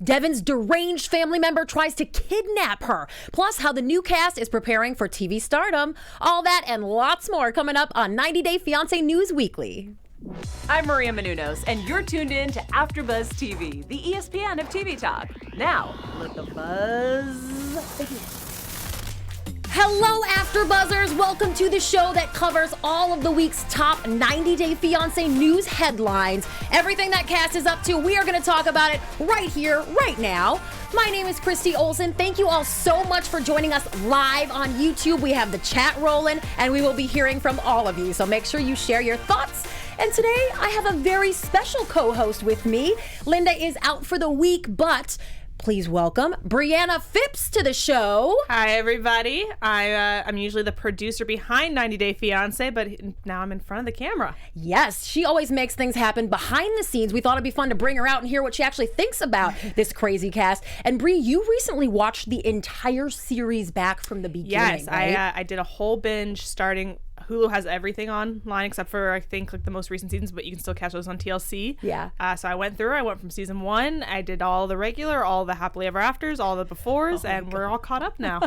Devin's deranged family member tries to kidnap her. Plus, how the new cast is preparing for TV stardom. All that and lots more coming up on 90 Day Fiancé News Weekly. I'm Maria Menounos, and you're tuned in to AfterBuzz TV, the ESPN of TV talk. Now, let the buzz begin. Hello, AfterBuzzers! Welcome to the show that covers all of the week's top 90 Day Fiancé news headlines. Everything that cast is up to, we are going to talk about it right here, right now. My name is Christy Olsen. Thank you all so much for joining us live on YouTube. We have the chat rolling, and we will be hearing from all of you. So make sure you share your thoughts. And today, I have a very special co-host with me. Linda is out for the week, but please welcome Brianna Phipps to the show. Hi, everybody. I'm usually the producer behind 90 Day Fiancé, but now I'm in front of the camera. Yes, she always makes things happen behind the scenes. We thought it'd be fun to bring her out and hear what she actually thinks about this crazy cast. And Bri, you recently watched the entire series back from the beginning. Yes, right? I did a whole binge starting. Hulu has everything online except for I think like the most recent seasons, but you can still catch those on TLC. Yeah. So I went from season 1. I did all the regular, all the happily ever afters, all the befores, and we're all caught up now.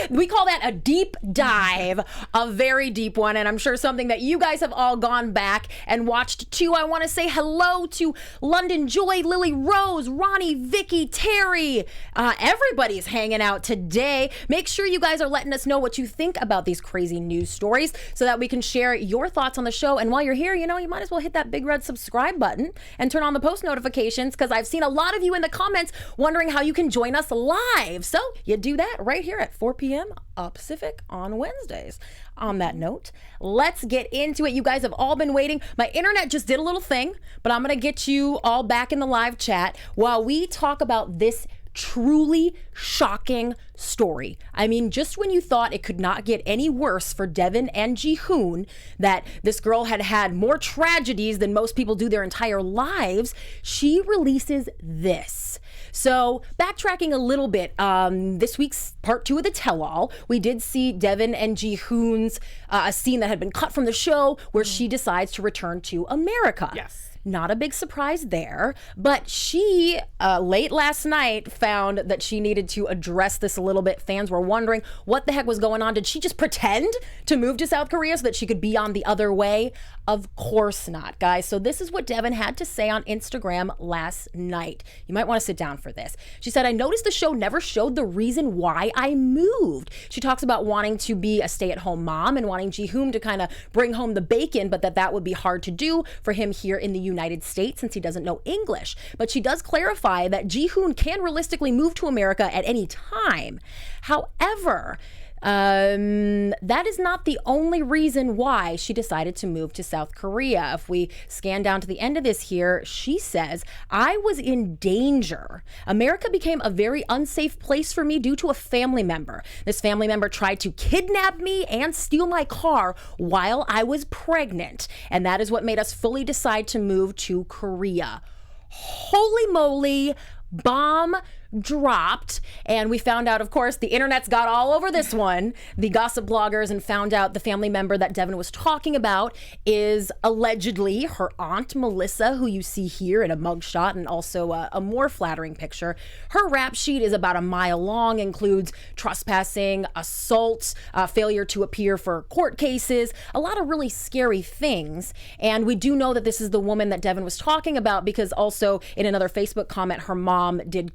We call that a deep dive, a very deep one, and I'm sure something that you guys have all gone back and watched too. I want to say hello to London Joy, Lily Rose, Ronnie, Vicky, Terry. Everybody's hanging out today. Make sure you guys are letting us know what you think about these crazy news stories, so that we can share your thoughts on the show. And while you're here, you might as well hit that big red subscribe button and turn on the post notifications, because I've seen a lot of you in the comments wondering how you can join us live. So you do that right here at 4 p.m. Pacific on Wednesdays. On that note, let's get into it. You guys have all been waiting. My internet just did a little thing, but I'm going to get you all back in the live chat while we talk about this truly shocking story. I mean, just when you thought it could not get any worse for Devin and Ji-hoon, that this girl had had more tragedies than most people do their entire lives, she releases this. So backtracking a little bit, this week's part 2 of the tell-all, we did see Devin and Ji-hoon's a scene that had been cut from the show where she decides to return to America. Yes. Not a big surprise there, but she, late last night, found that she needed to address this a little bit. Fans were wondering what the heck was going on. Did she just pretend to move to South Korea so that she could be on the other way? Of course not, guys. So this is what Devin had to say on Instagram last night. You might want to sit down for this. She said, "I noticed the show never showed the reason why I moved." She talks about wanting to be a stay-at-home mom and wanting Ji-hoon to kind of bring home the bacon, but that would be hard to do for him here in the United States since he doesn't know English. But she does clarify that Ji-hoon can realistically move to America at any time. However, that is not the only reason why she decided to move to South Korea. If we scan down to the end of this here, she says, "I was in danger. America became a very unsafe place for me due to a family member. This family member tried to kidnap me and steal my car while I was pregnant. And that is what made us fully decide to move to Korea." Holy moly, bomb dropped. And we found out, of course, the internet's got all over this one, the gossip bloggers, and found out the family member that Devin was talking about is allegedly her aunt Melissa, who you see here in a mugshot and also a more flattering picture. Her rap sheet is about a mile long, includes trespassing, assault, failure to appear for court cases, a lot of really scary things. And we do know that this is the woman that Devin was talking about, because also in another Facebook comment, her mom did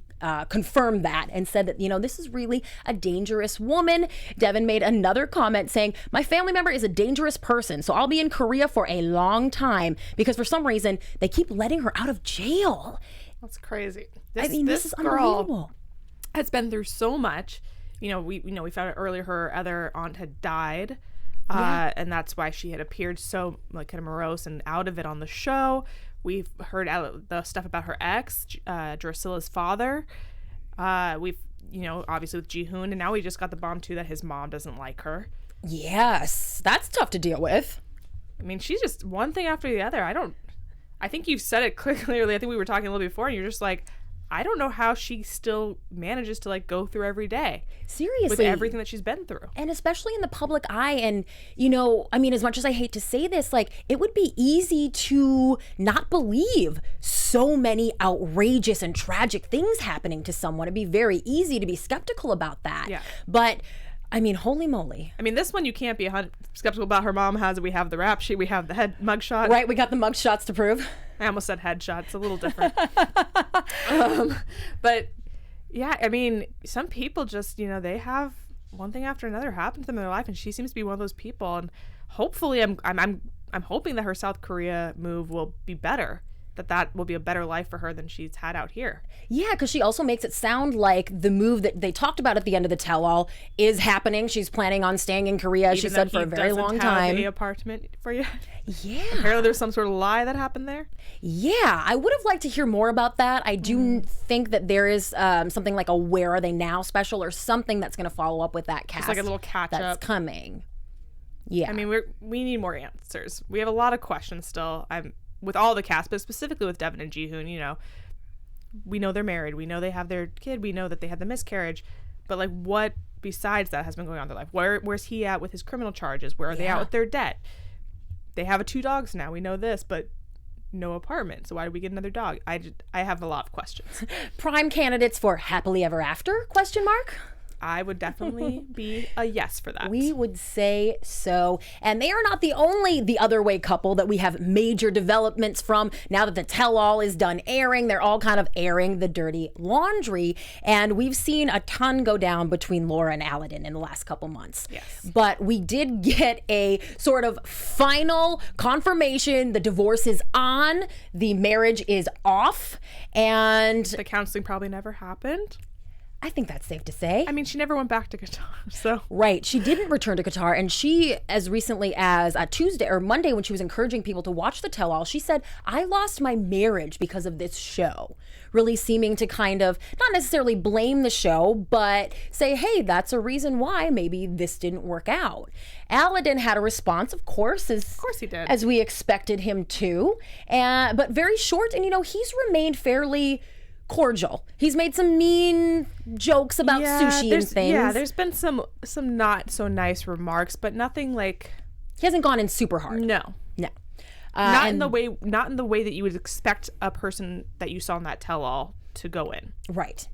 confirmed that and said that, this is really a dangerous woman. Devin made another comment saying, "My family member is a dangerous person, so I'll be in Korea for a long time," because for some reason they keep letting her out of jail. That's crazy. This is unbelievable. Has been through so much. We found out earlier her other aunt had died. And that's why she had appeared so kind of morose and out of it on the show. We've heard the stuff about her ex, Drusilla's father. We've, obviously with Ji-hoon, and now we just got the bomb too that his mom doesn't like her. Yes, that's tough to deal with. I mean, she's just one thing after the other. I think you've said it clearly. I think we were talking a little before, and you're just like, I don't know how she still manages to like go through every day. Seriously. With everything that she's been through. And especially in the public eye. And, you know, I mean, as much as I hate to say this, like, it would be easy to not believe so many outrageous and tragic things happening to someone. It'd be very easy to be skeptical about that. Yeah. But, I mean, holy moly. I mean, this one you can't be skeptical about. Her mom has it. We have the rap sheet. We have the head mugshot. Right, we got the mugshots to prove. I almost said headshot. It's a little different. But yeah, I mean, some people just, you know, they have one thing after another happen to them in their life, and she seems to be one of those people. And hopefully, I'm hoping that her South Korea move will be better. That will be a better life for her than she's had out here. Yeah, because she also makes it sound like the move that they talked about at the end of the tell-all is happening. She's planning on staying in Korea, Even she said, for a very long time. Have an apartment for you. Yeah. Apparently there's some sort of lie that happened there. Yeah, I would have liked to hear more about that. I do think that there is something like a Where Are They Now special or something that's going to follow up with that cast. It's like a little catch-up. That's coming. Yeah. I mean, we need more answers. We have a lot of questions still. With all the cast, but specifically with Devin and Ji-hoon, you know, we know they're married. We know they have their kid. We know that they had the miscarriage. But, like, what besides that has been going on in their life? Where's he at with his criminal charges? Where are they at with their debt? They have 2 dogs now. We know this, but no apartment. So why did we get another dog? I have a lot of questions. Prime candidates for happily ever after? Question mark. I would definitely be a yes for that. We would say so. And they are not the only The Other Way couple that we have major developments from. Now that the tell-all is done airing, they're all kind of airing the dirty laundry. And we've seen a ton go down between Laura and Aladin in the last couple months. Yes. But we did get a sort of final confirmation. The divorce is on. The marriage is off. And the counseling probably never happened. I think that's safe to say. I mean, she never went back to Qatar, so. Right. She didn't return to Qatar. And she, as recently as Tuesday or Monday, when she was encouraging people to watch the tell-all, she said, I lost my marriage because of this show. Really seeming to kind of, not necessarily blame the show, but say, hey, that's a reason why maybe this didn't work out. Aladin had a response, of course he did. As we expected him to, but very short. And, you know, he's remained fairly cordial. He's made some mean jokes about sushi and things. Yeah, there's been some not so nice remarks, but nothing like. He hasn't gone in super hard. No. Not in the way that you would expect a person that you saw in that tell-all to go in. Right.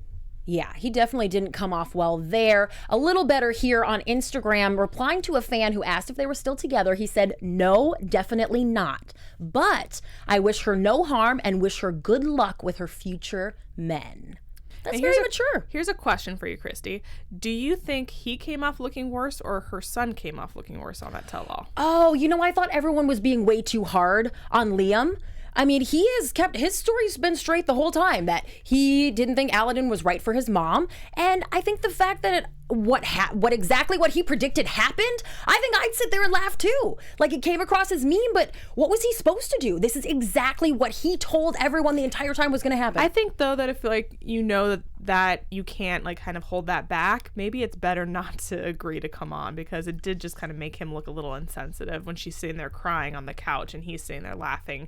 Yeah, he definitely didn't come off well there. A little better here on Instagram, replying to a fan who asked if they were still together. He said, no, definitely not. But I wish her no harm and wish her good luck with her future men. That's very mature. Here's a question for you, Christy. Do you think he came off looking worse or her son came off looking worse on that tell-all? Oh, you know, I thought everyone was being way too hard on Liam. I mean, he has kept, his story's been straight the whole time, that he didn't think Aladin was right for his mom. And I think the fact that what he predicted happened, I think I'd sit there and laugh too. Like, it came across as mean, but what was he supposed to do? This is exactly what he told everyone the entire time was going to happen. I think, though, that if, like, you know that you can't, like, kind of hold that back, maybe it's better not to agree to come on, because it did just kind of make him look a little insensitive when she's sitting there crying on the couch and he's sitting there laughing.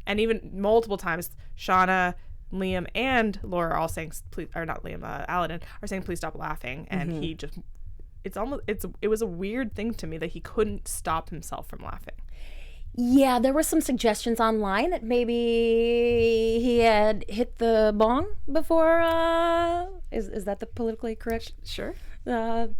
And even multiple times, Shauna, Liam, and Laura are all saying, please, or not Liam, Aladin, are saying, please stop laughing. And he just, it was a weird thing to me that he couldn't stop himself from laughing. Yeah, there were some suggestions online that maybe he had hit the bong before. Is that the politically correct? Sure. That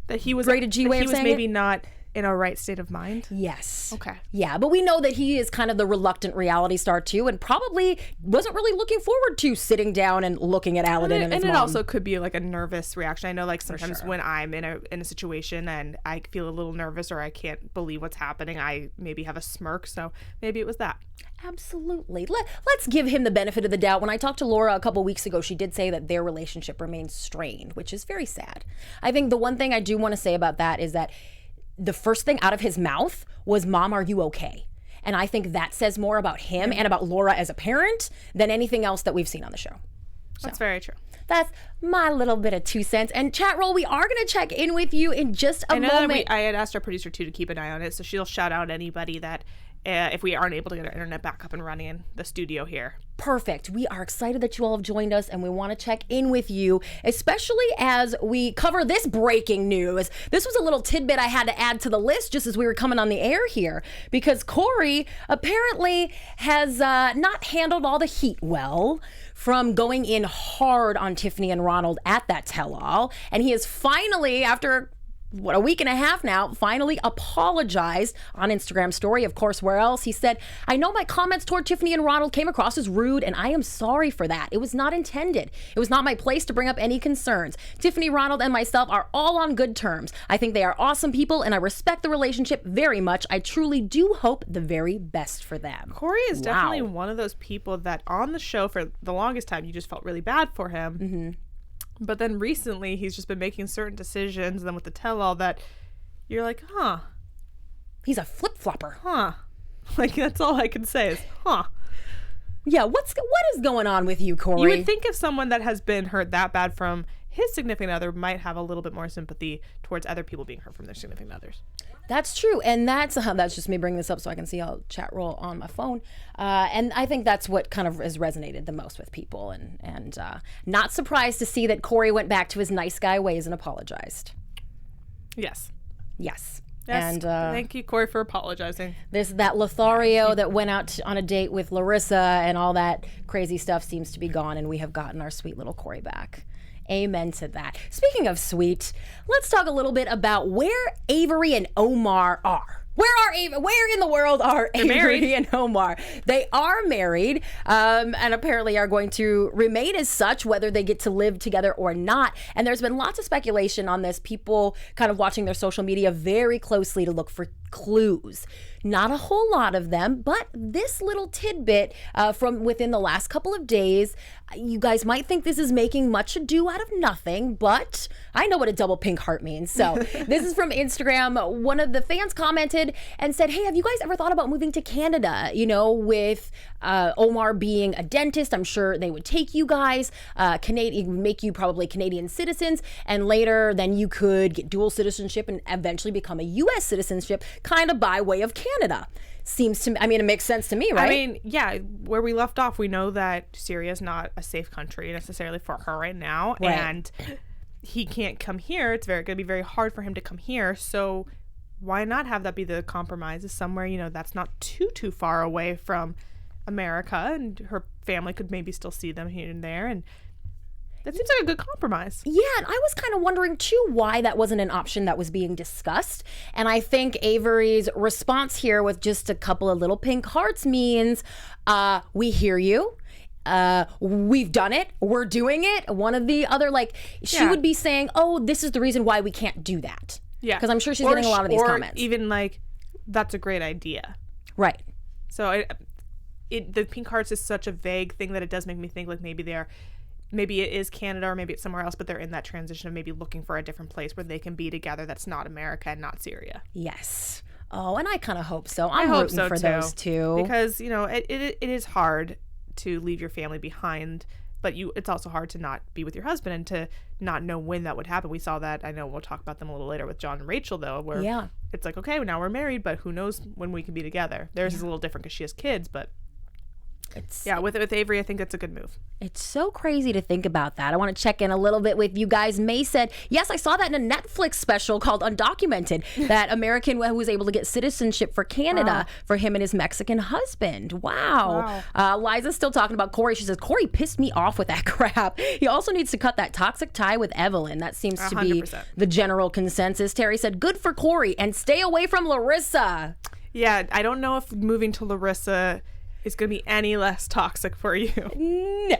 he was rated G way of saying maybe it? Not in a right state of mind? Yes. Okay. Yeah, but we know that he is kind of the reluctant reality star too, and probably wasn't really looking forward to sitting down and looking at Aladin and his mom. And it also could be like a nervous reaction. I know, like, sometimes when I'm in a situation and I feel a little nervous or I can't believe what's happening, I maybe have a smirk. So maybe it was that. Absolutely. Let's give him the benefit of the doubt. When I talked to Laura a couple weeks ago, she did say that their relationship remains strained, which is very sad. I think the one thing I do want to say about that is that the first thing out of his mouth was, Mom, are you okay? And I think that says more about him and about Laura as a parent than anything else that we've seen on the show. That's very true. That's my little bit of 2 cents. And chat roll, we are going to check in with you in just a moment. I had asked our producer too to keep an eye on it, so she'll shout out anybody that if we aren't able to get our internet back up and running in the studio here. Perfect. We are excited that you all have joined us, and we want to check in with you, especially as we cover this breaking news. This was a little tidbit I had to add to the list just as we were coming on the air here, because Corey apparently has not handled all the heat well from going in hard on Tiffany and Ronald at that tell-all, and he has finally, after a week and a half now, finally apologized on Instagram story. Of course, where else? He said, "I know my comments toward Tiffany and Ronald came across as rude, and I am sorry for that. It was not intended. It was not my place to bring up any concerns. Tiffany, Ronald, and myself are all on good terms. I think they are awesome people, and I respect the relationship very much. I truly do hope the very best for them." Corey is definitely one of those people that on the show for the longest time, you just felt really bad for him. Mm-hmm. But then recently, he's just been making certain decisions, and then with the tell-all that you're like, huh. He's a flip-flopper. Huh. Like, that's all I can say is, huh. Yeah, what is going on with you, Corey? You would think if someone that has been hurt that bad from his significant other might have a little bit more sympathy towards other people being hurt from their significant others. That's true, and that's just me bringing this up so I can see how chat roll on my phone. And I think that's what kind of has resonated the most with people, and not surprised to see that Corey went back to his nice guy ways and apologized. Yes. Yes. And thank you, Corey, for apologizing. That Lothario that went out on a date with Larissa and all that crazy stuff seems to be gone, and we have gotten our sweet little Corey back. Amen to that. Speaking of sweet, let's talk a little bit about where Avery and Omar are. Where in the world are Avery and Omar? They are married, and apparently are going to remain as such, whether they get to live together or not. And there's been lots of speculation on this, people kind of watching their social media very closely to look for clues. Not a whole lot of them, but this little tidbit from within the last couple of days, you guys might think this is making much ado out of nothing, but I know what a double pink heart means. So this is from Instagram. One of the fans commented and said, "Hey, have you guys ever thought about moving to Canada? You know, with Omar being a dentist, I'm sure they would take you guys. Canadian, make you probably Canadian citizens, and later then you could get dual citizenship and eventually become a U.S. citizenship, kind of by way of Canada." Seems to me, I mean, it makes sense to me, right? I mean, yeah, where we left off, we know that Syria is not a safe country necessarily for her right now, right. And he can't come here. It's going to be very hard for him to come here. So why not have that be the compromise? Is somewhere, you know, that's not too far away from America, and her family could maybe still see them here and there, and that seems like a good compromise. Yeah, and I was kind of wondering, too, why that wasn't an option that was being discussed. And I think Avery's response here with just a couple of little pink hearts means, we hear you. We've done it. We're doing it. One of the other, like, she would be saying, oh, this is the reason why we can't do that. Yeah. Because I'm sure she's getting a lot of these comments. Even, like, that's a great idea. Right. So the pink hearts is such a vague thing that it does make me think, like, maybe it is Canada or maybe it's somewhere else, but they're in that transition of maybe looking for a different place where they can be together that's not America and not Syria. Yes. Oh, and I kind of hope so. I'm rooting for those two. Because, you know, it is hard to leave your family behind, but it's also hard to not be with your husband and to not know when that would happen. We saw that, I know we'll talk about them a little later with John and Rachel, though, where it's like, okay, now we're married, but who knows when we can be together. Theirs is a little different because she has kids, but with Avery, I think that's a good move. It's so crazy to think about that. I want to check in a little bit with you guys. May said, yes, I saw that in a Netflix special called Undocumented, that American who was able to get citizenship for Canada for him and his Mexican husband. Wow. Liza's still talking about Corey. She says, Corey pissed me off with that crap. He also needs to cut that toxic tie with Evelyn. That seems to be 100%. the general consensus. Terry said, good for Corey and stay away from Larissa. Yeah, I don't know if moving to Larissa is going to be any less toxic for you. No.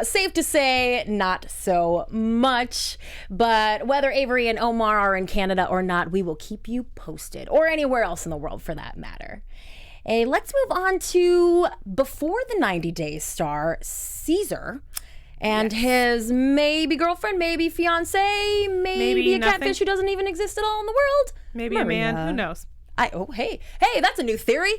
Safe to say, not so much. But whether Avery and Omar are in Canada or not, we will keep you posted, or anywhere else in the world for that matter. Hey, let's move on to before the 90 Days star, Caesar, and his maybe girlfriend, maybe fiance, maybe a nothing. catfish who doesn't even exist at all in the world. Maybe Maria. A man, who knows? Hey, that's a new theory.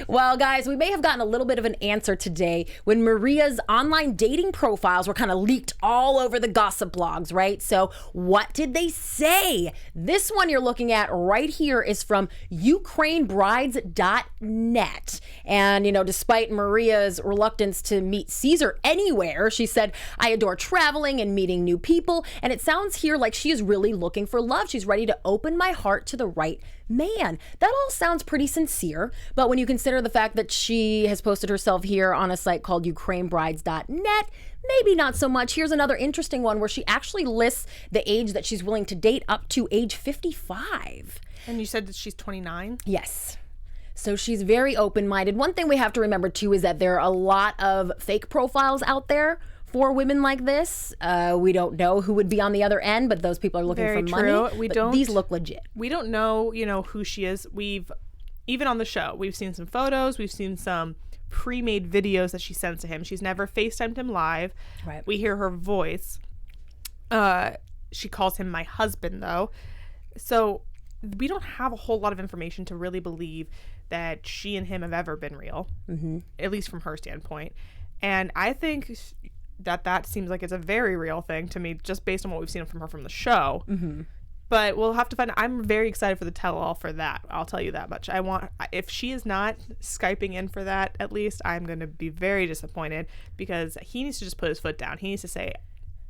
Well, guys, we may have gotten a little bit of an answer today when Maria's online dating profiles were kind of leaked all over the gossip blogs, right? So what did they say? This one you're looking at right here is from ukrainebrides.net. And, despite Maria's reluctance to meet Caesar anywhere, she said, I adore traveling and meeting new people. And it sounds here like she is really looking for love. She's ready to open my heart to the right man. That all sounds pretty sincere, but when you consider the fact that she has posted herself here on a site called ukrainebrides.net, maybe not so much. Here's another interesting one where she actually lists the age that she's willing to date up to age 55. And you said that she's 29? Yes. So she's very open-minded. One thing we have to remember too is that there are a lot of fake profiles out there for women like this. We don't know who would be on the other end, but those people are looking for money. These look legit. We don't know, who she is. Even on the show, we've seen some photos, we've seen some pre-made videos that she sends to him. She's never FaceTimed him live. Right. We hear her voice. She calls him my husband, though. So we don't have a whole lot of information to really believe that she and him have ever been real, at least from her standpoint. And I think that seems like it's a very real thing to me, just based on what we've seen from her from the show. But we'll have to find. I'm very excited for the tell-all for that. I'll tell you that much. If she is not Skyping in for that, at least I'm going to be very disappointed, because he needs to just put his foot down. He needs to say,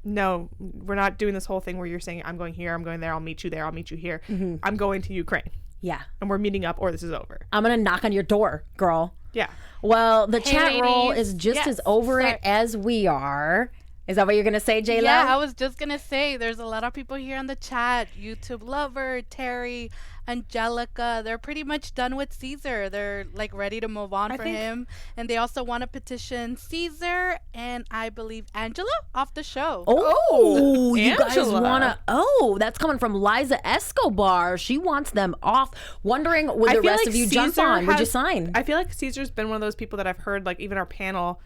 no, we're not doing this whole thing where you're saying, I'm going here, I'm going there, I'll meet you there, I'll meet you here. I'm going to Ukraine. Yeah. And we're meeting up, or this is over. I'm going to knock on your door, girl. Yeah. Well, the chat roll is just as over it as we are. Is that what you're going to say, J-Lo? Yeah, I was just going to say, there's a lot of people here on the chat. YouTube Lover, Terry, Angelica. They're pretty much done with Caesar. They're like ready to move on for him. And they also want to petition Caesar and I believe Angela off the show. Oh, you Angela. guys want to... Oh, that's coming from Liza Escobar. She wants them off. Wondering, would the rest of you jump on? Would you sign? I feel like Caesar's been one of those people that I've heard, like even our panel...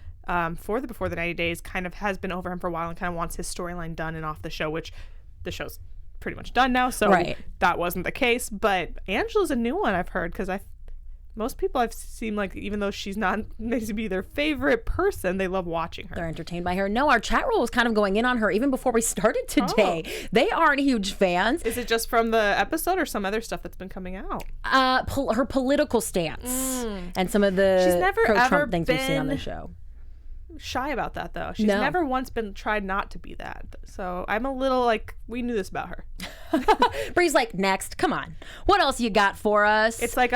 for the Before the 90 Days kind of has been over him for a while and kind of wants his storyline done and off the show, which the show's pretty much done now, so that wasn't the case. But Angela's a new one I've heard, because most people I've seen, like, even though she's not maybe to be their favorite person, they love watching her. They're entertained by her. No, our chat roll was kind of going in on her even before we started today. They aren't huge fans. Is it just from the episode or some other stuff that's been coming out? Her political stance and some of the pro-Trump things we've seen on the show. Shy about that, though. She's never once been tried not to be that. So I'm a little like, we knew this about her. Bree's like, next, come on, what else you got for us? It's like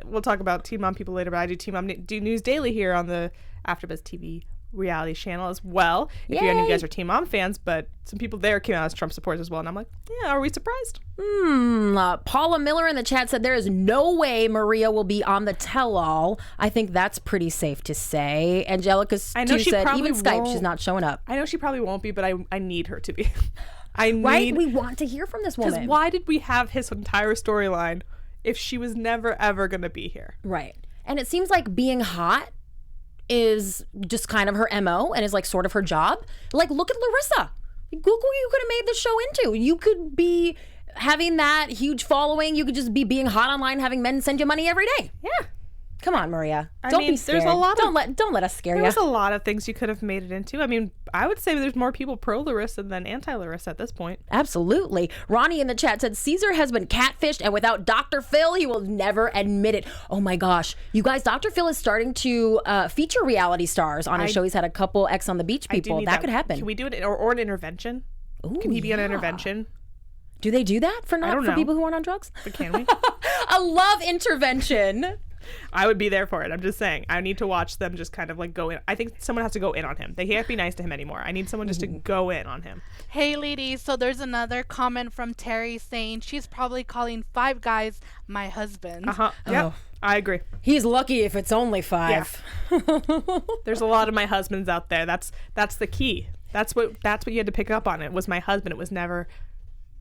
we'll talk about Teen Mom people later, but I do News Daily here on the AfterBuzz TV reality channel as well. If any of you guys are Teen Mom fans, but some people there came out as Trump supporters as well, and I'm like, yeah, are we surprised? Paula Miller in the chat said there is no way Maria will be on the tell-all. I think that's pretty safe to say. Angelica said even Skype, she's not showing up. I know she probably won't be, but I need her to be. We want to hear from this woman. Because why did we have his entire storyline if she was never ever going to be here? Right. And it seems like being hot is just kind of her MO and is like sort of her job. Like, look at Larissa. Look who you could have made the show into. You could be having that huge following. You could just be being hot online, having men send you money every day. Yeah. Come on, Maria. Don't be scared. There's a lot don't let us scare you. There's a lot of things you could have made it into. I mean, I would say there's more people pro Larissa than anti Larissa at this point. Absolutely. Ronnie in the chat said Caesar has been catfished, and without Dr. Phil, he will never admit it. Oh my gosh, you guys! Dr. Phil is starting to feature reality stars on his show. He's had a couple Ex on the Beach people. That could happen. Can we do it or an intervention? Ooh, can he be on an intervention? Do they do that for people who aren't on drugs? But can we? A love intervention. I would be there for it. I'm just saying. I need to watch them just kind of like go in. I think someone has to go in on him. They can't be nice to him anymore. I need someone just to go in on him. Hey, ladies. So there's another comment from Terry saying she's probably calling 5 guys my husband. Yep. I agree. He's lucky if it's only 5. Yeah. There's a lot of my husbands out there. That's the key. That's what you had to pick up on. It was my husband. It was never...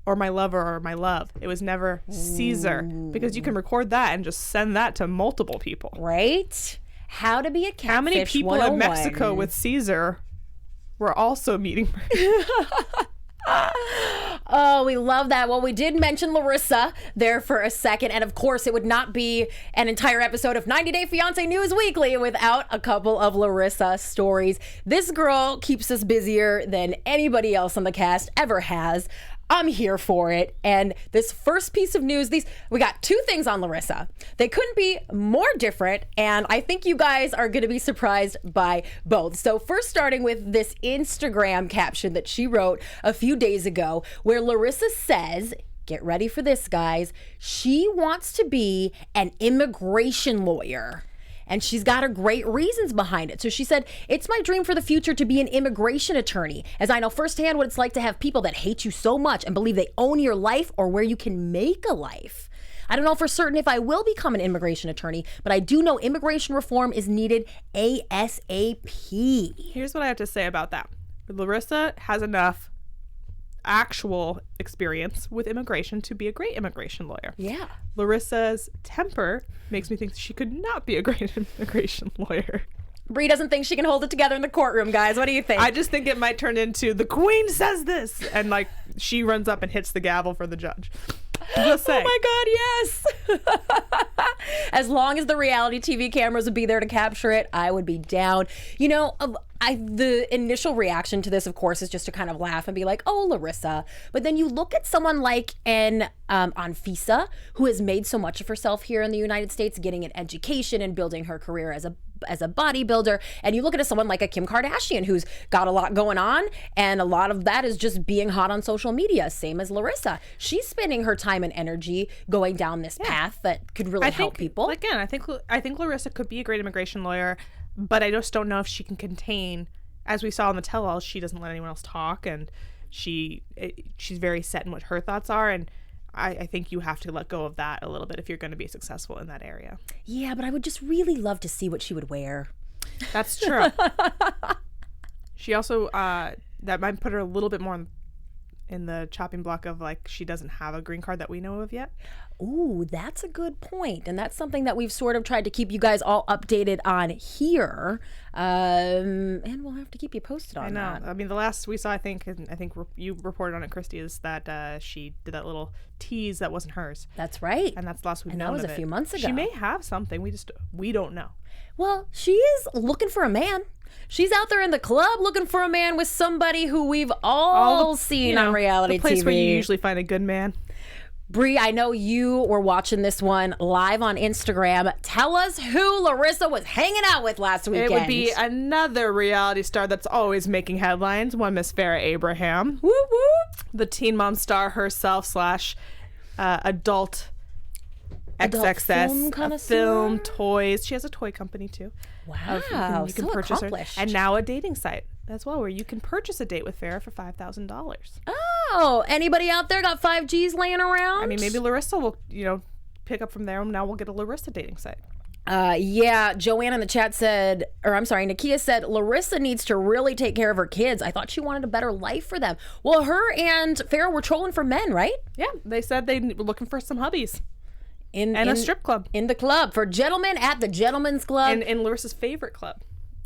or my lover or my love. It was never Caesar, because you can record that and just send that to multiple people. Right? How to be a catfish. How many people in Mexico with Caesar were also meeting? Oh, we love that. Well, we did mention Larissa there for a second. And of course, it would not be an entire episode of 90 Day Fiancé News Weekly without a couple of Larissa stories. This girl keeps us busier than anybody else on the cast ever has. I'm here for it. And this first piece of news, we got two things on Larissa. They couldn't be more different, and I think you guys are going to be surprised by both. So first, starting with this Instagram caption that she wrote a few days ago, where Larissa says, get ready for this, guys, she wants to be an immigration lawyer. And she's got her great reasons behind it. So she said, it's my dream for the future to be an immigration attorney, as I know firsthand what it's like to have people that hate you so much and believe they own your life or where you can make a life. I don't know for certain if I will become an immigration attorney, but I do know immigration reform is needed ASAP. Here's what I have to say about that. Larissa has enough actual experience with immigration to be a great immigration lawyer. Yeah. Larissa's temper makes me think she could not be a great immigration lawyer. Bree doesn't think she can hold it together in the courtroom, guys. What do you think? I just think it might turn into the queen says this, and like she runs up and hits the gavel for the judge. Just saying. Oh my God, yes. As long as the reality TV cameras would be there to capture it, I would be down. You know, the initial reaction to this, of course, is just to kind of laugh and be like, oh, Larissa. But then you look at someone like an Anfisa, who has made so much of herself here in the United States, getting an education and building her career as a bodybuilder, and you look at someone like a Kim Kardashian who's got a lot going on, and a lot of that is just being hot on social media, same as Larissa. She's spending her time and energy going down this path that could really help people. Again, I think Larissa could be a great immigration lawyer, but I just don't know if she can contain, as we saw in the tell-all, she doesn't let anyone else talk, and she's very set in what her thoughts are, and I think you have to let go of that a little bit if you're going to be successful in that area. Yeah, but I would just really love to see what she would wear. That's true. She also, that might put her a little bit more in the chopping block of like she doesn't have a green card that we know of yet. Ooh, that's a good point. And that's something that we've sort of tried to keep you guys all updated on here. And we'll have to keep you posted on that. I mean, the last we saw, I think you reported on it, Christy, is that she did that little tease that wasn't hers. That's right. And that's the last we've known that was of a it. few months ago. She may have something. We don't know. Well, she is looking for a man. She's out there in the club looking for a man with somebody who we've all seen on reality TV. The place where you usually find a good man. Bree, I know you were watching this one live on Instagram. Tell us who Larissa was hanging out with last weekend. It would be another reality star that's always making headlines. One Miss Farrah Abraham. Woo woo. The Teen Mom star herself / adult XXS film toys. She has a toy company too. Wow, you can so purchase accomplished. her, and now a dating site as well, where you can purchase a date with Farrah for $5,000. Oh, anybody out there got 5Gs laying around? I mean, maybe Larissa will, pick up from there, and now we'll get a Larissa dating site. Yeah, Joanne in the chat said, Nakia said, Larissa needs to really take care of her kids. I thought she wanted a better life for them. Well, her and Farrah were trolling for men, right? Yeah, they said they were looking for some hubbies. In a strip club. In the club. For gentlemen at the Gentlemen's Club. In Larissa's favorite club.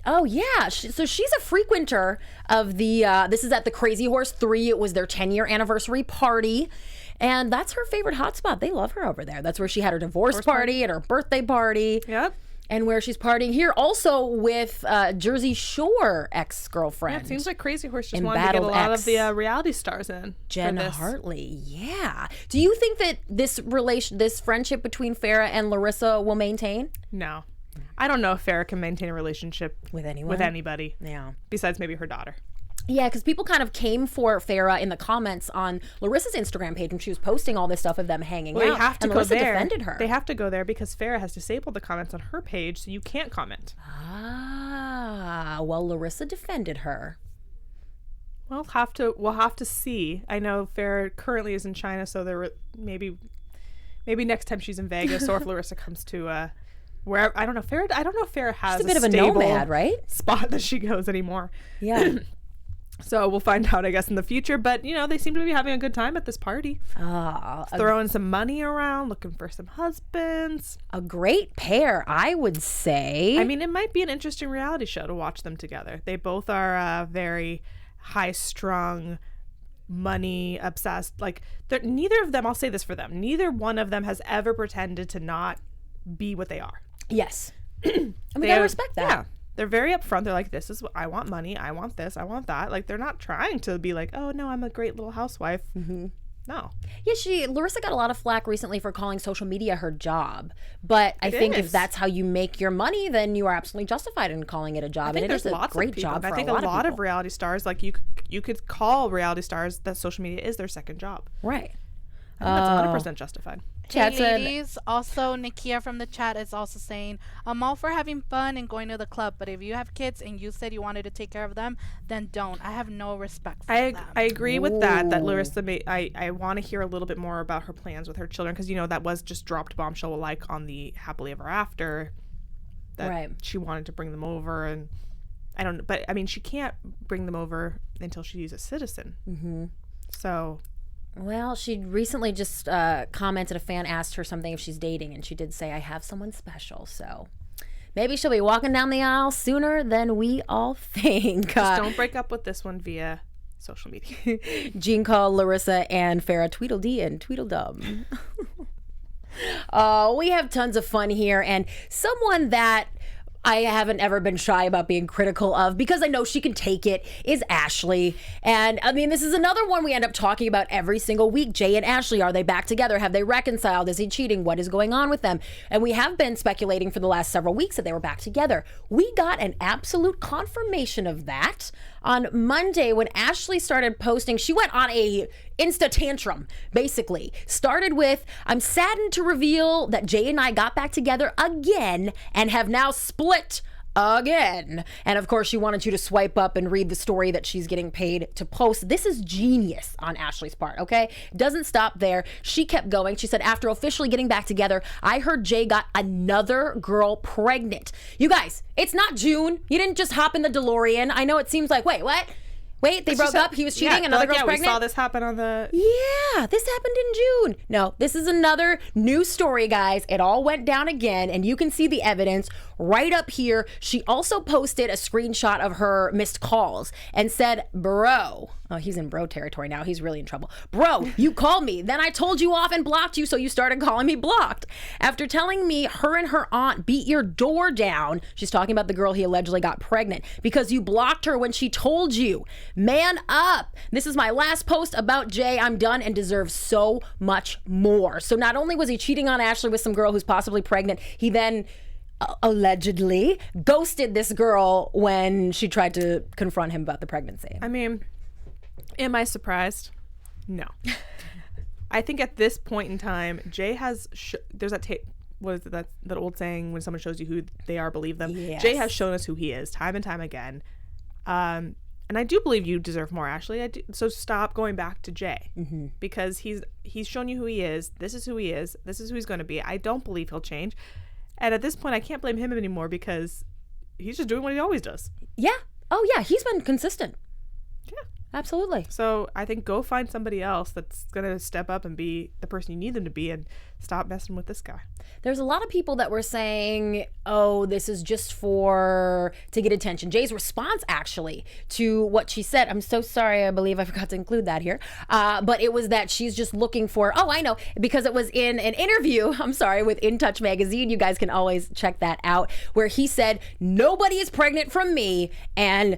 Oh, yeah. So she's a frequenter of the, this is at the Crazy Horse 3. It was their 10-year anniversary party. And that's her favorite hotspot. They love her over there. That's where she had her divorce party and her birthday party. Yep. And where she's partying here also with Jersey Shore ex-girlfriend. Yeah, it seems like Crazy Horse just wanted to get a lot of the reality stars in. Jen Hartley, yeah. Do you think that this friendship between Farrah and Larissa will maintain? No. I don't know if Farrah can maintain a relationship with anyone. With anybody. Yeah. Besides maybe her daughter. Yeah, because people kind of came for Farrah in the comments on Larissa's Instagram page when she was posting all this stuff of them hanging out. They have to and go Larissa there. defended her. They have to go there because Farrah has disabled the comments on her page, so you can't comment. Ah, well, Larissa defended her. We'll have to see. I know Farrah currently is in China, so maybe next time she's in Vegas, or if Larissa comes to where I don't know. I don't know if Farrah has She's a bit of a nomad, right? Spot that she goes anymore. Yeah. So we'll find out, I guess, in the future. But, they seem to be having a good time at this party. Throwing some money around, looking for some husbands. A great pair, I would say. I mean, it might be an interesting reality show to watch them together. They both are very high-strung, money obsessed. Like, neither of them, I'll say this for them, neither one of them has ever pretended to not be what they are. Yes. And we gotta respect that. Yeah. They're very upfront. They're like, this is what I want, money. I want this. I want that. Like, they're not trying to be like, oh, no, I'm a great little housewife. Mm-hmm. No. Yeah, Larissa got a lot of flack recently for calling social media her job. But I think if that's how you make your money, then you are absolutely justified in calling it a job. I think and it is a great job for a lot of people. I think a lot of reality stars, like you could call reality stars that social media is their second job. Right. I think that's 100% justified. Hey ladies, also Nikia from the chat is also saying, I'm all for having fun and going to the club, but if you have kids and you said you wanted to take care of them, then don't. I have no respect for them. I agree with that Larissa I want to hear a little bit more about her plans with her children, because that was just dropped bombshell like on the Happily Ever After that she wanted to bring them over, and I don't know, but I mean she can't bring them over until she's a citizen. Mm-hmm. So well, she recently just commented, a fan asked her something if she's dating, and she did say, I have someone special. So maybe she'll be walking down the aisle sooner than we all think. Just don't break up with this one via social media. Jean called Larissa and Farrah Tweedledee and Tweedledum. We have tons of fun here, and someone that I haven't ever been shy about being critical of, because I know she can take it, is Ashley. And I mean, this is another one we end up talking about every single week. Jay and Ashley, are they back together? Have they reconciled? Is he cheating? What is going on with them? And we have been speculating for the last several weeks that they were back together. We got an absolute confirmation of that on Monday when Ashley started posting. She went on a Insta tantrum, basically. Started with, I'm saddened to reveal that Jay and I got back together again and have now split again. And of course, she wanted you to swipe up and read the story that she's getting paid to post. This is genius on Ashley's part, okay? Doesn't stop there. She kept going. She said, after officially getting back together, I heard Jay got another girl pregnant. You guys, it's not June. You didn't just hop in the DeLorean. I know it seems like, wait, what? Wait, they broke up? He was cheating? Another girl's pregnant? We saw this happen on the... Yeah, this happened in June. No, this is another new story, guys. It all went down again, and you can see the evidence right up here. She also posted a screenshot of her missed calls and said, bro... Oh, he's in bro territory now. He's really in trouble. Bro, you called me. Then I told you off and blocked you, so you started calling me blocked. After telling me her and her aunt beat your door down, she's talking about the girl he allegedly got pregnant, because you blocked her when she told you. Man up. This is my last post about Jay. I'm done and deserve so much more. So not only was he cheating on Ashley with some girl who's possibly pregnant, he then allegedly ghosted this girl when she tried to confront him about the pregnancy. I mean... Am I surprised? No. I think at this point in time, Jay has... there's that tape... What is it, that old saying, when someone shows you who they are, believe them? Yes. Jay has shown us who he is time and time again. And I do believe you deserve more, Ashley. I do. So stop going back to Jay. Mm-hmm. Because he's shown you who he is. This is who he is. This is who he's going to be. I don't believe he'll change. And at this point, I can't blame him anymore, because he's just doing what he always does. Yeah. Oh, yeah. He's been consistent. Yeah. Absolutely. So I think go find somebody else that's going to step up and be the person you need them to be, and stop messing with this guy. There's a lot of people that were saying, oh, this is just to get attention. Jay's response, actually, to what she said, I'm so sorry, I believe I forgot to include that here, but it was that she's just looking for, oh, I know, because it was in an interview, with In Touch magazine. You guys can always check that out, where he said, nobody is pregnant from me, and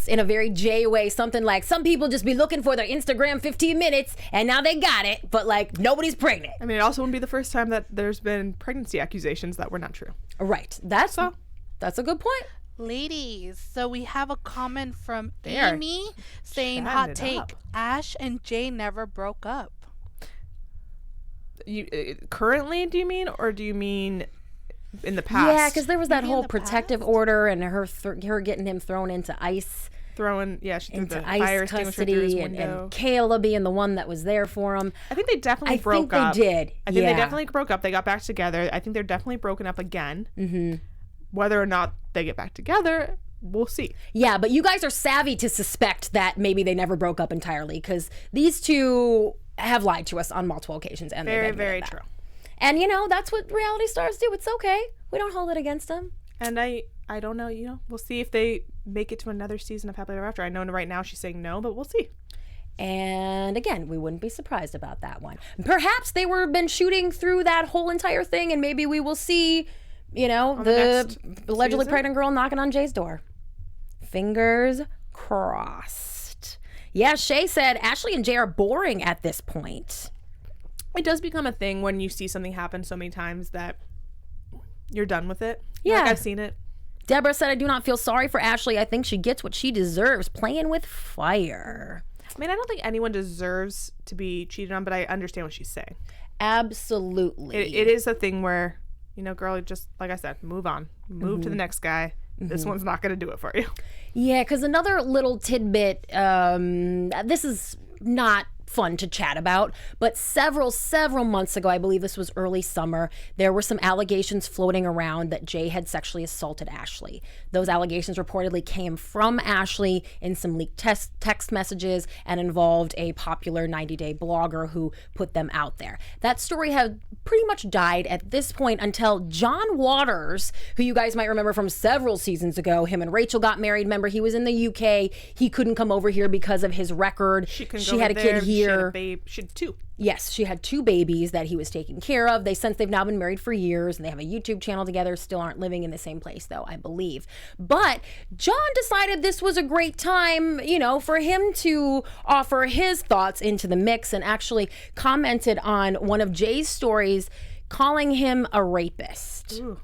in a very Jay way, something like, some people just be looking for their Instagram 15 minutes and now they got it, but like nobody's pregnant. I mean, it also wouldn't be the first time that there's been pregnancy accusations that were not true. Right. That's a good point. Ladies, so we have a comment from Emmy saying, hot take, Ash and Jay never broke up. You currently, do you mean, or do you mean in the past? Yeah, because there was that whole protective order and her getting him thrown into ice. She threw the ice fire extinguisher through his window. And Kayla being the one that was there for him. I think they definitely broke up. I think they did. I think they definitely broke up. They got back together. I think they're definitely broken up again. Mm-hmm. Whether or not they get back together, we'll see. Yeah, but you guys are savvy to suspect that maybe they never broke up entirely, because these two have lied to us on multiple occasions. And very, very true. And, that's what reality stars do. It's okay. We don't hold it against them. And I don't know, we'll see if they make it to another season of Happily Ever After. I know right now she's saying no, but we'll see. And again, we wouldn't be surprised about that one. Perhaps they were been shooting through that whole entire thing, and maybe we will see, the allegedly pregnant girl knocking on Jay's door. Fingers crossed. Yeah, Shay said Ashley and Jay are boring at this point. It does become a thing when you see something happen so many times that you're done with it. Yeah. I've seen it. Deborah said, I do not feel sorry for Ashley. I think she gets what she deserves, playing with fire. I mean, I don't think anyone deserves to be cheated on, but I understand what she's saying. Absolutely. It is a thing where, girl, just like I said, move on. Move to the next guy. This one's not going to do it for you. Yeah, because another little tidbit, this is not fun to chat about, but several months ago, I believe this was early summer, there were some allegations floating around that Jay had sexually assaulted Ashley. Those allegations reportedly came from Ashley in some leaked text messages and involved a popular 90-day blogger who put them out there. That story had pretty much died at this point until John Waters, who you guys might remember from several seasons ago, him and Rachel got married. Remember, he was in the UK. He couldn't come over here because of his record. She had a kid here. She had a babe. She had two. Yes, she had 2 babies that he was taking care of. Since they've now been married for years, and they have a YouTube channel together, still aren't living in the same place though, I believe. But John decided this was a great time, for him to offer his thoughts into the mix, and actually commented on one of Jay's stories calling him a rapist. Ooh.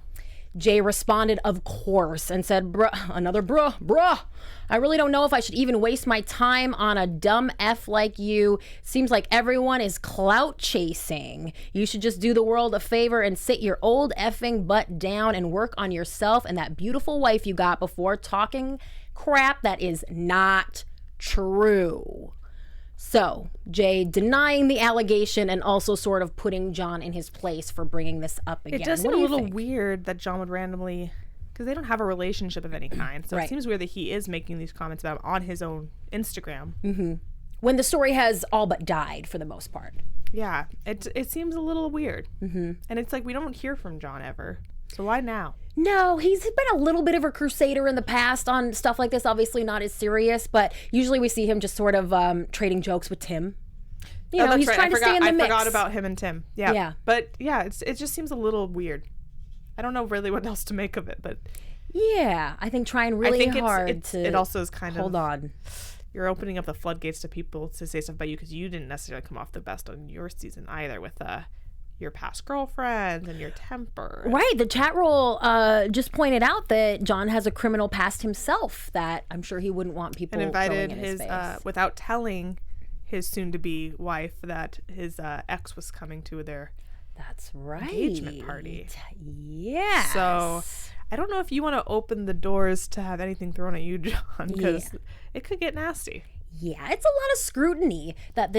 Jay responded, of course, and said, bruh. I really don't know if I should even waste my time on a dumb F like you. Seems like everyone is clout chasing. You should just do the world a favor and sit your old effing butt down and work on yourself and that beautiful wife you got before talking crap that is not true. So, Jay denying the allegation and also sort of putting John in his place for bringing this up again. It does seem a little weird that John would randomly, because they don't have a relationship of any kind. So It seems weird that he is making these comments about him on his own Instagram. Mm-hmm. When the story has all but died for the most part. Yeah, it seems a little weird. Mm-hmm. And it's like we don't hear from John ever. So why now? No, he's been a little bit of a crusader in the past on stuff like this. Obviously not as serious, but usually we see him just sort of trading jokes with Tim. He's trying to stay in the mix. I forgot about him and Tim. Yeah. But yeah, it just seems a little weird. I don't know really what else to make of it, but yeah, I think trying really hard to. It also is kind of hold on. You're opening up the floodgates to people to say stuff about you because you didn't necessarily come off the best on your season either with your past girlfriends and your temper. Right. The chat roll just pointed out that John has a criminal past himself that I'm sure he wouldn't want people and invited throwing in his face. Without telling his soon-to-be wife that his ex was coming to their engagement party. Yeah. So I don't know if you want to open the doors to have anything thrown at you, John, because it could get nasty. Yeah, it's a lot of scrutiny that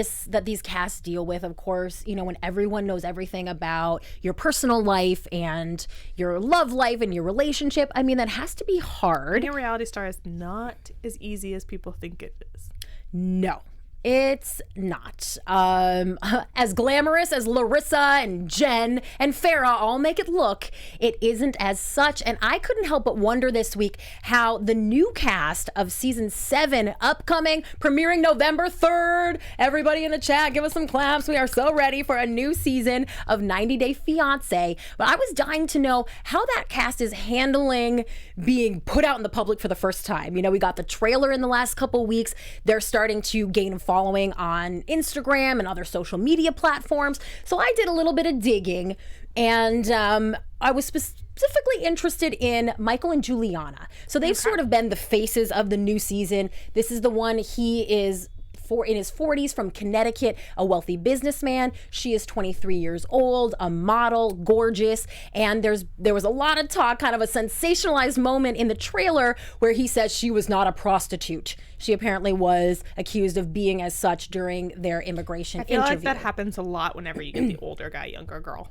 these casts deal with, of course, when everyone knows everything about your personal life and your love life and your relationship. I mean, that has to be hard. Being a reality star is not as easy as people think it is. No. It's not. As glamorous as Larissa and Jen and Farrah all make it look, it isn't as such. And I couldn't help but wonder this week how the new cast of season 7 upcoming, premiering November 3rd. Everybody in the chat, give us some claps. We are so ready for a new season of 90 Day Fiancé. But I was dying to know how that cast is handling being put out in the public for the first time. We got the trailer in the last couple weeks. They're starting to gain following on Instagram and other social media platforms. So I did a little bit of digging, and I was specifically interested in Michael and Juliana. So they've sort of been the faces of the new season. This is the one, he is in his 40s, from Connecticut, a wealthy businessman. She is 23 years old, a model, gorgeous, and there was a lot of talk, kind of a sensationalized moment in the trailer where he says she was not a prostitute. She apparently was accused of being as such during their immigration interview. I feel like that happens a lot whenever you get the older guy, younger girl.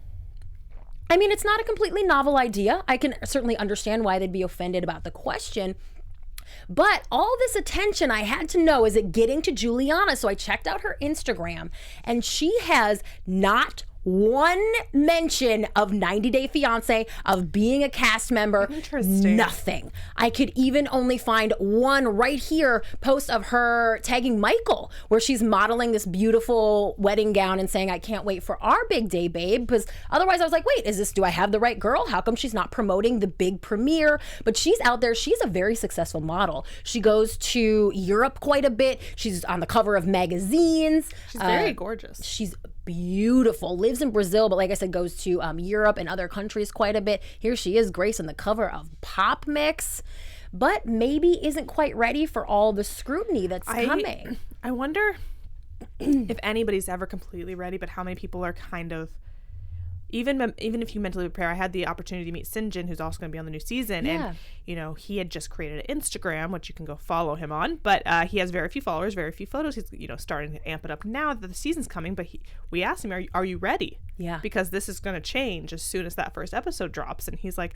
I mean, it's not a completely novel idea. I can certainly understand why they'd be offended about the question. But all this attention, I had to know, is it getting to Juliana? So I checked out her Instagram, and she has not one mention of 90 Day Fiancé, of being a cast member. Interesting. Nothing. I could even only find one right here post of her tagging Michael, where she's modeling this beautiful wedding gown and saying, I can't wait for our big day, babe. Because otherwise I was like, wait, do I have the right girl? How come she's not promoting the big premiere? But she's out there. She's a very successful model. She goes to Europe quite a bit. She's on the cover of magazines. She's very gorgeous. She's beautiful, lives in Brazil, but like I said, goes to Europe and other countries quite a bit. Here she is, Grace, on the cover of Pop Mix, but maybe isn't quite ready for all the scrutiny that's coming. I wonder if anybody's ever completely ready, but how many people are kind of, even if you mentally prepare. I had the opportunity to meet Sinjin, who's also going to be on the new season, and he had just created an Instagram, which you can go follow him on, but he has very few followers, very few photos. He's starting to amp it up now that the season's coming, but we asked him, are you ready? Yeah, because this is going to change as soon as that first episode drops, and he's like,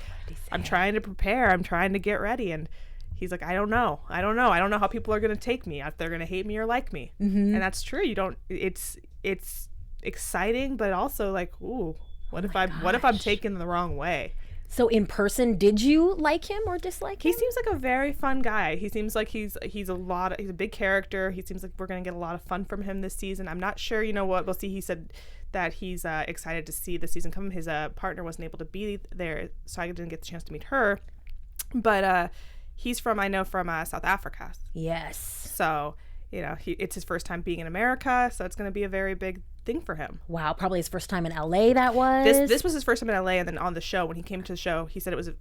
I'm trying to prepare, I'm trying to get ready, and he's like, I don't know how people are going to take me, if they're going to hate me or like me. And that's true. It's exciting, but also like, ooh, what if I'm taken the wrong way? So in person, did you like him or dislike him? He seems like a very fun guy. He seems like he's a big character. He seems like we're going to get a lot of fun from him this season. I'm not sure, what we'll see. He said that he's excited to see the season come. His partner wasn't able to be there, so I didn't get the chance to meet her. But he's from South Africa. Yes. So, it's his first time being in America, so it's going to be a very big thing for him. Wow, probably his first time in LA. That was this was his first time in LA, and then on the show, when he came to the show, he said it was his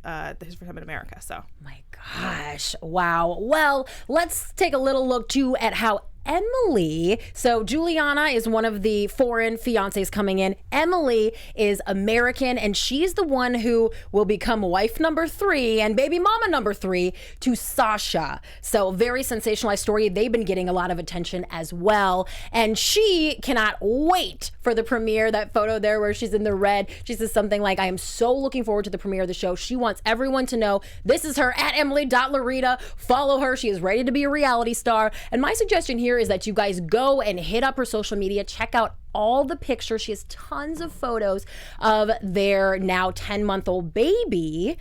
first time in America. So my gosh, wow. Well, let's take a little look too at how Emily, so Juliana is one of the foreign fiancés coming in. Emily is American, and she's the one who will become wife number 3 and baby mama number 3 to Sasha. So very sensationalized story. They've been getting a lot of attention as well, and she cannot wait for the premiere. That photo there where she's in the red, she says something like, I am so looking forward to the premiere of the show. She wants everyone to know this is her, at Emily.Larita. Follow her. She is ready to be a reality star. And my suggestion here is that you guys go and hit up her social media, check out all the pictures. She has tons of photos of their now 10-month-old baby.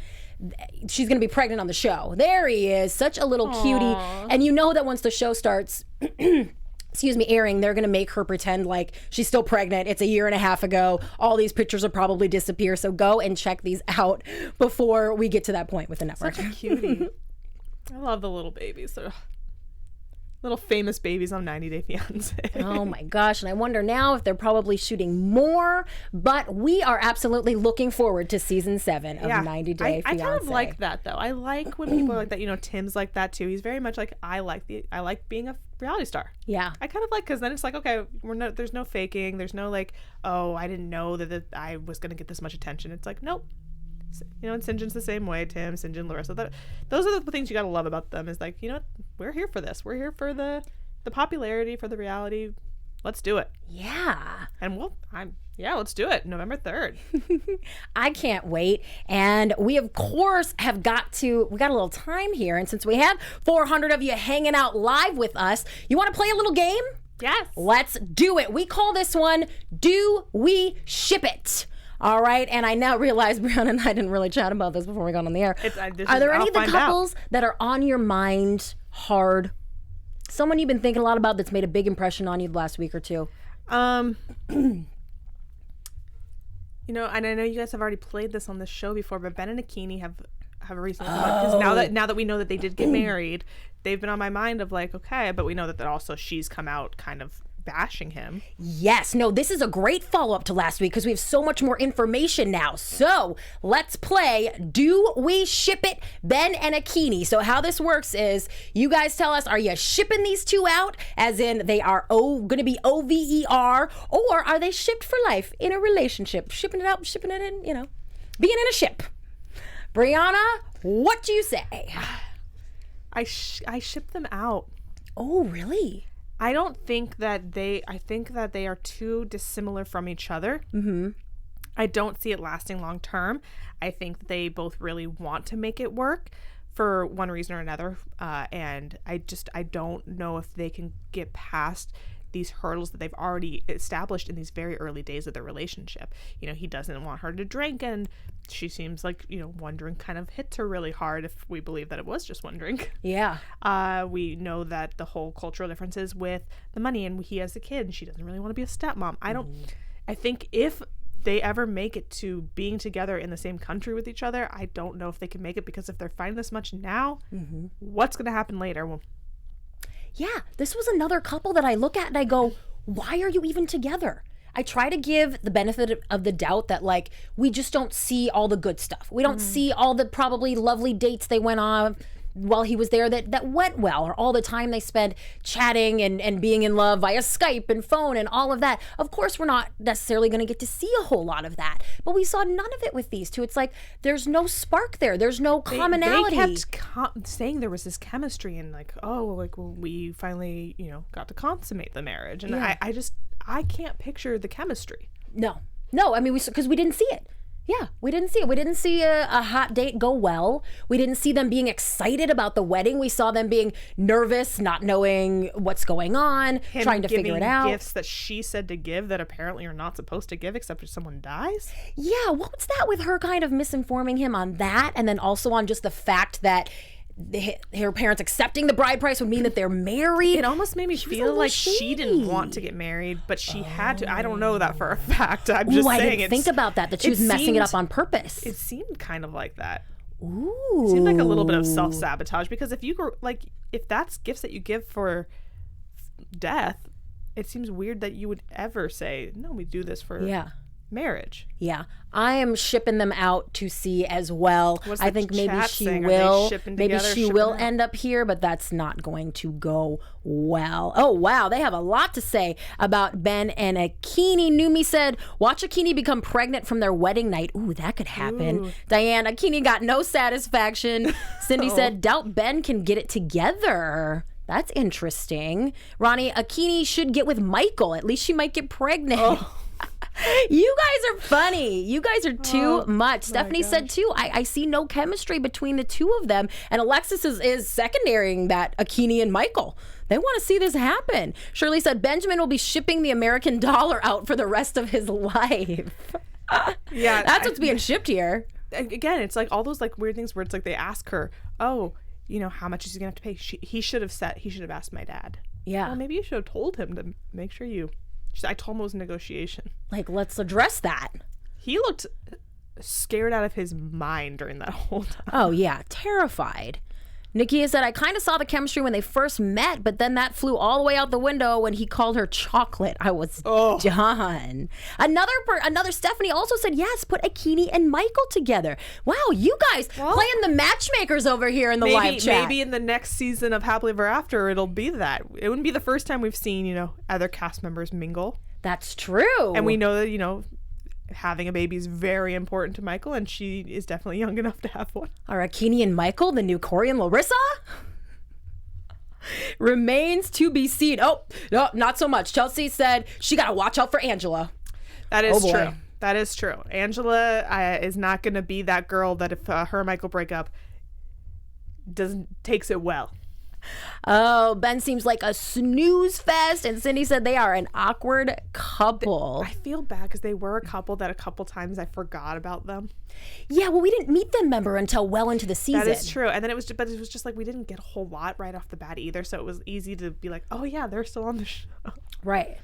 She's going to be pregnant on the show. There he is, such a little cutie. And you know that once the show starts airing, they're going to make her pretend like she's still pregnant. It's a year and a half ago. All these pictures will probably disappear. So go and check these out before we get to that point with the network. Such a cutie. I love the little babies. They're little famous babies on 90 Day Fiancé. Oh my gosh. And I wonder now if they're probably shooting more, but we are absolutely looking forward to season 7 of 90 Day Fiancé. I kind of like that though. I like when people are like that. Tim's like that too. He's very much like, I like being a reality star. Yeah. I kind of like, because then it's like, okay, there's no faking. There's no like, oh, I didn't know that I was going to get this much attention. It's like, nope. And Sinjin's the same way. Tim, Sinjin, Larissa. Those are the things you gotta love about them. Is like, we're here for this. We're here for the popularity, for the reality. Let's do it. Yeah. And let's do it. November 3rd. I can't wait. And we of course we got a little time here, and since we have 400 of you hanging out live with us, you want to play a little game? Yes. Let's do it. We call this one Do We Ship It? All right, and I now realize Brianna and I didn't really chat about this before we got on the air. Are there any of the couples that are on your mind hard? Someone you've been thinking a lot about that's made a big impression on you the last week or two? And I know you guys have already played this on the show before, but Ben and Akini have recently come up, because now that we know that they did get married, they've been on my mind of like, okay, but we know that also she's come out kind of bashing him. Yes. No, this is a great follow-up to last week because we have so much more information now. So let's play Do We Ship It, Ben and Akini. So how this works is you guys tell us, are you shipping these two out, as in they are going to be OVER, or are they shipped for life in a relationship? Shipping it out, shipping it in, being in a ship. Brianna, what do you say? I ship them out. Oh, really? I think that they are too dissimilar from each other. Mm-hmm. I don't see it lasting long term. I think that they both really want to make it work for one reason or another. And I don't know if they can get past these hurdles that they've already established in these very early days of their relationship. You know, he doesn't want her to drink, and she seems like, you know, one drink kind of hits her really hard, if we believe that it was just one drink. Yeah. We know that the whole cultural differences with the money, and he has a kid and she doesn't really want to be a stepmom. I think if they ever make it to being together in the same country with each other, I don't know if they can make it, because if they're fighting this much now, what's going to happen later? Well, yeah, this was another couple that I look at and I go, why are you even together? I try to give the benefit of the doubt that, like, we just don't see all the good stuff. We don't see all the probably lovely dates they went on while he was there that went well, or all the time they spent chatting and being in love via Skype and phone and all of that. Of course, we're not necessarily going to get to see a whole lot of that, but we saw none of it with these two. It's like there's no spark there. There's no commonality. They kept saying there was this chemistry, and like, oh, like, well, we finally, you know, got to consummate the marriage, and I can't picture the chemistry. No, I mean, because we didn't see it. Yeah, we didn't see it. We didn't see a hot date go well. We didn't see them being excited about the wedding. We saw them being nervous, not knowing what's going on, trying to figure it out. Gifts that she said to give that apparently you're not supposed to give except if someone dies. Yeah, what's that with her kind of misinforming him on that, and then also on just the fact that her parents accepting the bride price would mean that they're married. It almost made me feel like she didn't want to get married, but she had to. I don't know that for a fact. I'm just saying. I didn't think about that she was messing it up on purpose. It seemed kind of like that. Ooh. It seemed like a little bit of self-sabotage, because if that's gifts that you give for death, it seems weird that you would ever say, no, we do this for marriage. Yeah, I am shipping them out to see as well. I think maybe she will. Maybe she will end up here, but that's not going to go well. Oh wow, they have a lot to say about Ben and Akini. Numi said, "Watch Akini become pregnant from their wedding night. Ooh, that could happen." Ooh. Diane, Akini got no satisfaction. Cindy said, "Doubt Ben can get it together." That's interesting. Ronnie, Akini should get with Michael. At least she might get pregnant. Oh. You guys are funny. You guys are too much. Stephanie said too, I see no chemistry between the two of them. And Alexis is secondarying that, Akini and Michael. They want to see this happen. Shirley said Benjamin will be shipping the American dollar out for the rest of his life. Yeah. That's what's being shipped here. Again, it's like all those like weird things where it's like they ask her, oh, you know, how much is he going to have to pay? He should have asked my dad. Yeah. Well, maybe you should have told him to make sure you... I told him it was a negotiation. Like, let's address that. He looked scared out of his mind during that whole time. Oh, yeah. Terrified. Nikia said, I kind of saw the chemistry when they first met, but then that flew all the way out the window when he called her chocolate. I was done. Another Stephanie also said, yes, put Akini and Michael together. Wow, you guys playing the matchmakers over here in the live chat. Maybe in the next season of Happily Ever After, it'll be that. It wouldn't be the first time we've seen, you know, other cast members mingle. That's true. And we know that, you know, having a baby is very important to Michael, and she is definitely young enough to have one. Are Akini and Michael the new Corey and Larissa? Remains to be seen. Oh, no, not so much. Chelsea said she got to watch out for Angela. That is true. That is true. Angela is not going to be that girl that if her and Michael break up, takes it well. Oh, Ben seems like a snooze fest, and Cindy said they are an awkward couple. I feel bad because they were a couple that a couple times I forgot about them. Yeah, well, we didn't meet them, remember, until well into the season. That is true, and then it was just like we didn't get a whole lot right off the bat either, so it was easy to be like, oh yeah, they're still on the show. Right.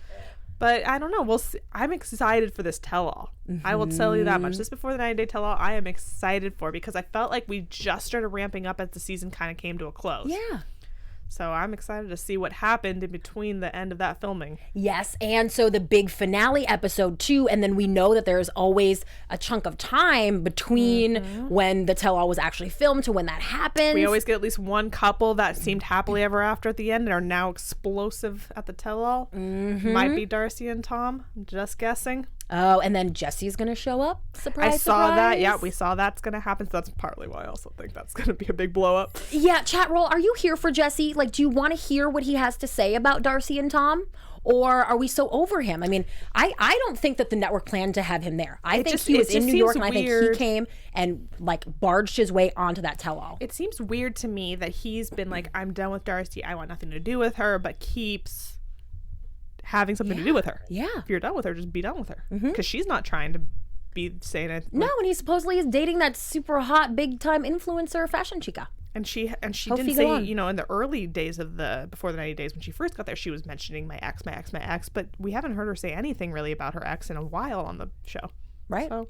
But I don't know. We'll see. I'm excited for this tell-all. Mm-hmm. I will tell you that much. This Before the 90-Day tell-all, I am excited for, because I felt like we just started ramping up as the season kind of came to a close. Yeah. So I'm excited to see what happened in between the end of that filming. Yes, and so the big finale episode 2, and then we know that there's always a chunk of time between when the tell-all was actually filmed to when that happens. We always get at least one couple that seemed happily ever after at the end and are now explosive at the tell-all. Mm-hmm. Might be Darcy and Tom. I'm just guessing. Oh, and then Jesse's going to show up? Surprise, I saw that. Yeah, we saw that's going to happen. So that's partly why I also think that's going to be a big blow up. Yeah, chat roll, are you here for Jesse? Like, do you want to hear what he has to say about Darcy and Tom? Or are we so over him? I mean, I don't think that the network planned to have him there. I think he was in New York, and I think he came and like barged his way onto that tell-all. It seems weird to me that he's been like, I'm done with Darcy. I want nothing to do with her, but keeps having something to do with her. Yeah. If you're done with her, just be done with her. Because she's not trying to be saying it. No, and he supposedly is dating that super hot, big time influencer fashion chica. And she Hope didn't you go say, on. you know, in the early days of before the 90 days when she first got there, she was mentioning my ex, but we haven't heard her say anything really about her ex in a while on the show. Right. So,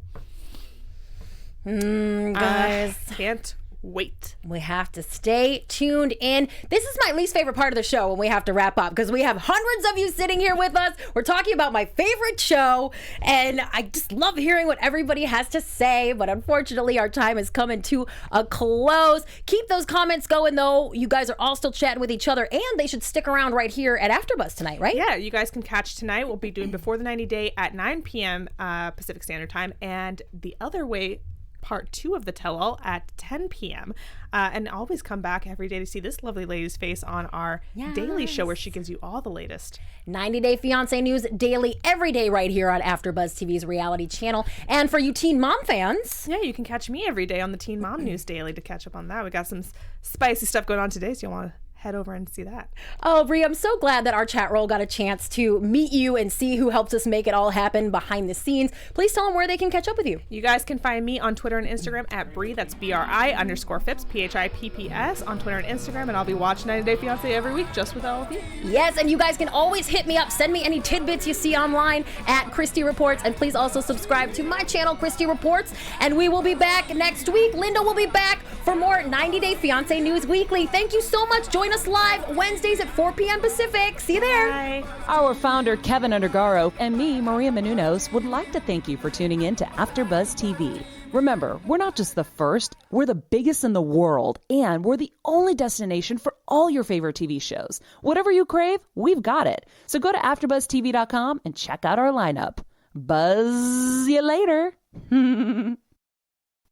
guys. Can't wait. We have to stay tuned in. This is my least favorite part of the show when we have to wrap up because we have hundreds of you sitting here with us. We're talking about my favorite show, and I just love hearing what everybody has to say. But unfortunately, our time is coming to a close. Keep those comments going, though. You guys are all still chatting with each other, and they should stick around right here at AfterBuzz tonight, right? Yeah, you guys can catch tonight. We'll be doing Before the 90 Day at 9 p.m. Pacific Standard Time, and The Other Way part 2 of the tell-all at 10 p.m. And always come back every day to see this lovely lady's face on our daily show where she gives you all the latest 90 Day Fiancé news daily every day right here on AfterBuzz TV's reality channel. And for you teen mom fans, yeah, you can catch me every day on the Teen Mom News Daily to catch up on that. We got some spicy stuff going on today, so you'll want to head over and see that. Oh, Brie, I'm so glad that our chat roll got a chance to meet you and see who helps us make it all happen behind the scenes. Please tell them where they can catch up with you. You guys can find me on Twitter and Instagram at Brie, that's BRI_Phipps, PHIPPS on Twitter and Instagram, and I'll be watching 90 Day Fiancé every week just with all of you. Yes, and you guys can always hit me up. Send me any tidbits you see online at Christy Reports, and please also subscribe to my channel, Christy Reports, and we will be back next week. Linda will be back for more 90 Day Fiancé News Weekly. Thank you so much. Join us live Wednesdays at 4 p.m. Pacific. See you there. Bye. Our founder, Keven Undergaro, and me, Maria Menounos, would like to thank you for tuning in to AfterBuzz TV. Remember, we're not just the first, we're the biggest in the world, and we're the only destination for all your favorite TV shows. Whatever you crave, we've got it. So go to AfterBuzzTV.com and check out our lineup. Buzz you later. The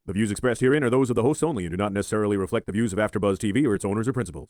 views expressed herein are those of the hosts only and do not necessarily reflect the views of AfterBuzz TV or its owners or principals.